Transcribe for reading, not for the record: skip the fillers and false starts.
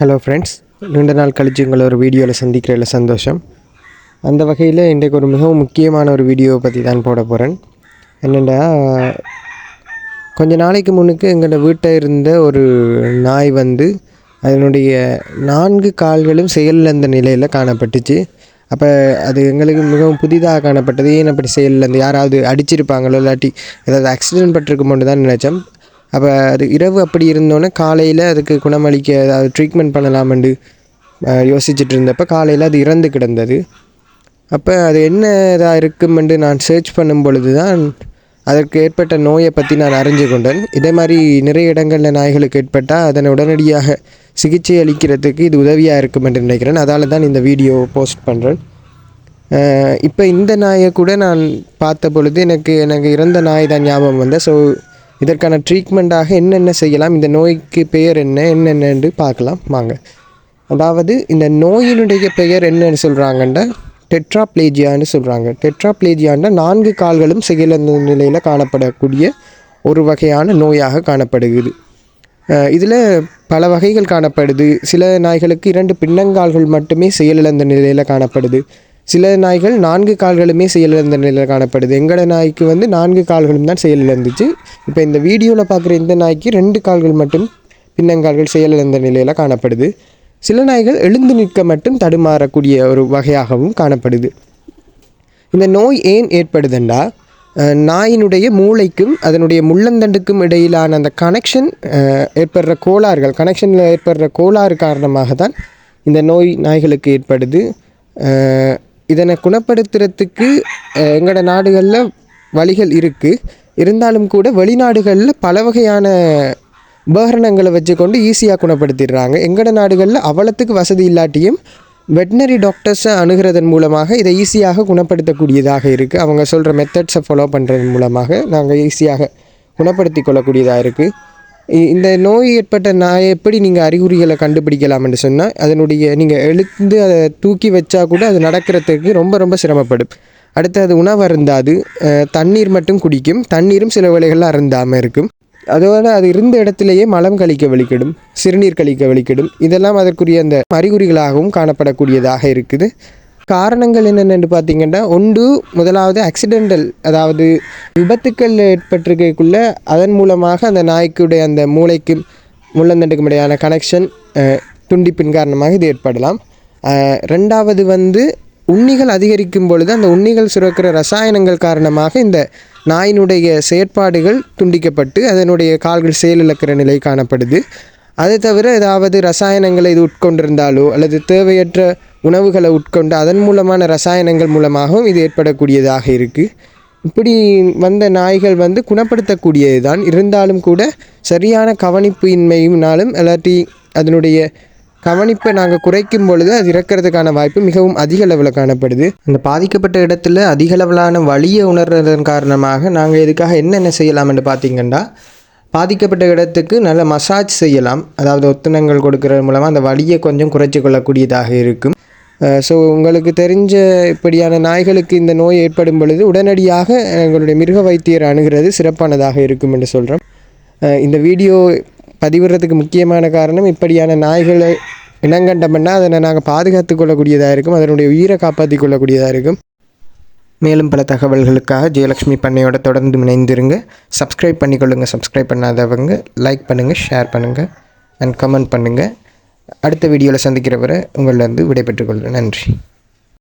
Hello friends, நீண்ட நாள் கழிச்சு உங்களை ஒரு வீடியோவில் சந்திக்கிறதுல சந்தோஷம். அந்த வகையில் இன்றைக்கு ஒரு மிகவும் முக்கியமான ஒரு வீடியோவை பற்றி தான் போட போகிறேன். என்னென்னா, கொஞ்ச நாளைக்கு முன்னுக்கு எங்களோட வீட்டை இருந்த ஒரு நாய் அதனுடைய 4 கால்களும் செயலிழந்த நிலையில் காணப்பட்டுச்சு. அப்போ அது எங்களுக்கு மிகவும் புதிதாக காணப்பட்டது. ஏன் அப்படி செயலிழந்து யாராவது அடிச்சிருப்பாங்களோ இல்லாட்டி ஏதாவது ஆக்சிடென்ட் பட்டிருக்குமோன்னு தான் நினச்சோம். அப்போ அது இரவு அப்படி இருந்தோன்னே காலையில் அதுக்கு குணமளிக்க ஏதாவது ட்ரீட்மெண்ட் பண்ணலாமென்று யோசிச்சுட்டு இருந்தப்போ காலையில் அது இறந்து கிடந்தது. அப்போ அது என்ன இதாக இருக்குமென்று நான் சர்ச் பண்ணும் பொழுது தான் அதற்கு ஏற்பட்ட நோயை பற்றி நான் அறிஞ்சு கொண்டேன். இதே மாதிரி நிறைய இடங்களில் நாய்களுக்கு ஏற்பட்டால் அதனை உடனடியாக சிகிச்சை அளிக்கிறதுக்கு இது உதவியாக இருக்கும் என்று நினைக்கிறேன். அதால் தான் இந்த வீடியோ போஸ்ட் பண்ணுறேன். இப்போ இந்த நாயை கூட நான் பார்த்த பொழுது எனக்கு இறந்த நாய் தான் ஞாபகம் வந்தேன். ஸோ இதற்கான ட்ரீட்மெண்ட்டாக என்னென்ன செய்யலாம், இந்த நோய்க்கு பெயர் என்னென்னு பார்க்கலாம் வாங்க. அதாவது இந்த நோயினுடைய பெயர் என்னன்னு சொல்கிறாங்கன்னா டெட்ராப்ளேஜியான்னு சொல்கிறாங்க. டெட்ராப்ளேஜியான்னா 4 கால்களும் செயலிழந்த நிலையில் காணப்படக்கூடிய ஒரு வகையான நோயாக காணப்படுகிறது. இதில் பல வகைகள் காணப்படுது. சில நாய்களுக்கு 2 பின்னங்கால்கள் மட்டுமே செயலிழந்த நிலையில் காணப்படுது. சில நாய்கள் 4 கால்களுமே செயலிழந்த நிலையில் காணப்படுது. எங்களோட நாய்க்கு 4 கால்களும் தான் செயலிழந்துச்சு. இப்போ இந்த வீடியோவில் பார்க்குற இந்த நாய்க்கு 2 கால்கள் மட்டும் பின்னங்கால்கள் செயலிழந்த நிலையில் காணப்படுது. சில நாய்கள் எழுந்து நிற்க மட்டும் தடுமாறக்கூடிய ஒரு வகையாகவும் காணப்படுது. இந்த நோய் ஏன் ஏற்படுதுண்டா, நாயினுடைய மூளைக்கும் அதனுடைய முள்ளந்தண்டுக்கும் இடையிலான அந்த ஏற்படுற கோளாறுகள், கனெக்ஷனில் ஏற்படுற கோளாறு காரணமாக தான் இந்த நோய் நாய்களுக்கு ஏற்படுது. இதனை குணப்படுத்துறதுக்கு எங்களோட நாடுகளில் வழிகள் இருக்குது. இருந்தாலும் கூட வெளிநாடுகளில் பல வகையான உபகரணங்களை வச்சுக்கொண்டு ஈஸியாக குணப்படுத்திடுறாங்க. எங்களோட நாடுகளில் அவ்வளோத்துக்கு வசதி இல்லாட்டியும் வெட்டினரி டாக்டர்ஸை அணுகிறதன் மூலமாக இதை ஈஸியாக குணப்படுத்தக்கூடியதாக இருக்குது. அவங்க சொல்கிற மெத்தட்ஸை ஃபாலோ பண்ணுறதன் மூலமாக நாங்கள் ஈஸியாக குணப்படுத்தி கொள்ளக்கூடியதாக இருக்குது. இந்த நோய் ஏற்பட்ட நாயை எப்படி நீங்கள் அறிகுறிகளை கண்டுபிடிக்கலாம் என்று சொன்னால், நீங்கள் எழுந்து அதை தூக்கி வச்சா கூட அது நடக்கிறதுக்கு ரொம்ப சிரமப்படும். அடுத்து அது உணவு அருந்தாது, தண்ணீர் மட்டும் குடிக்கும். தண்ணீரும் சில வேளைகளில் அருந்தாமல் இருக்கும். அதோடு அது இருந்த இடத்திலேயே மலம் கழிக்க வலிக்கிடும், சிறுநீர் கழிக்க வலிக்கிடும். இதெல்லாம் அதற்குரிய அந்த அறிகுறிகளாகவும் காணப்படக்கூடியதாக இருக்குது. காரணங்கள் என்னென்னு பார்த்தீங்கன்னா, முதலாவது ஆக்சிடெண்டல், அதாவது விபத்துக்கள் ஏற்பட்டிருக்கக்குள்ள அதன் மூலமாக அந்த நாய்க்குடைய அந்த மூளைக்கும் முள்ளந்தண்டுக்கும் இடையான கனெக்ஷன் துண்டிப்பின் காரணமாக இது ஏற்படலாம். ரெண்டாவது உண்ணிகள் அதிகரிக்கும் பொழுது அந்த உண்ணிகள் சுரக்கிற ரசாயனங்கள் காரணமாக இந்த நாயினுடைய செயற்பாடுகள் துண்டிக்கப்பட்டு அதனுடைய கால்கள் செயலிழக்கிற நிலை காணப்படுது. அதை தவிர ஏதாவது ரசாயனங்களை இது உட்கொண்டிருந்தாலோ அல்லது தேவையற்ற உணவுகளை உட்கொண்டு அதன் மூலமான ரசாயனங்கள் மூலமாகவும் இது ஏற்படக்கூடியதாக இருக்குது. இப்படி வந்த நாய்கள் குணப்படுத்தக்கூடியது தான். இருந்தாலும் கூட சரியான கவனிப்பு இன்மையினாலும் இல்லாட்டி அதனுடைய கவனிப்பை நாங்கள் குறைக்கும் பொழுது அது இறக்கிறதுக்கான வாய்ப்பு மிகவும் அதிக அளவில் காணப்படுது. அந்த பாதிக்கப்பட்ட இடத்துல அதிக அளவிலான வலியை உணர்றதன் காரணமாக நாங்கள் இதுக்காக என்னென்ன செய்யலாம் என்று பார்த்திங்கன்னா, பாதிக்கப்பட்ட இடத்துக்கு நல்ல மசாஜ் செய்யலாம். அதாவது ஒத்தனங்கள் கொடுக்கறது மூலமாக அந்த வலியை கொஞ்சம் குறைச்சி கொள்ளக்கூடியதாக இருக்கும். ஸோ உங்களுக்கு தெரிஞ்ச இப்படியான நாய்களுக்கு இந்த நோய் ஏற்படும் பொழுது உடனடியாக எங்களுடைய மிருக வைத்தியர் அணுகிறது சிறப்பானதாக இருக்கும் என்று சொல்கிறோம். இந்த வீடியோ பதிவிடுறதுக்கு முக்கியமான காரணம், இப்படியான நாய்களை இனங்கண்டம்னா அதனை நாங்கள் பாதுகாத்து கொள்ளக்கூடியதாக இருக்கும், அதனுடைய உயிரை காப்பாற்றி கொள்ளக்கூடியதாக இருக்கும். மேலும் பல தகவல்களுக்காக ஜெயலக்ஷ்மி பண்ணையோட தொடர்ந்து இணைந்திருங்க. சப்ஸ்கிரைப் பண்ணிக்கொள்ளுங்கள். சப்ஸ்கிரைப் பண்ணாதவங்க லைக் பண்ணுங்கள், ஷேர் பண்ணுங்கள் அண்ட் கமெண்ட் பண்ணுங்கள். அடுத்த வீடியோவில் சந்திக்கிற வரை உங்களிலிருந்து விடைபெற்றுக் கொள்கிறேன். நன்றி.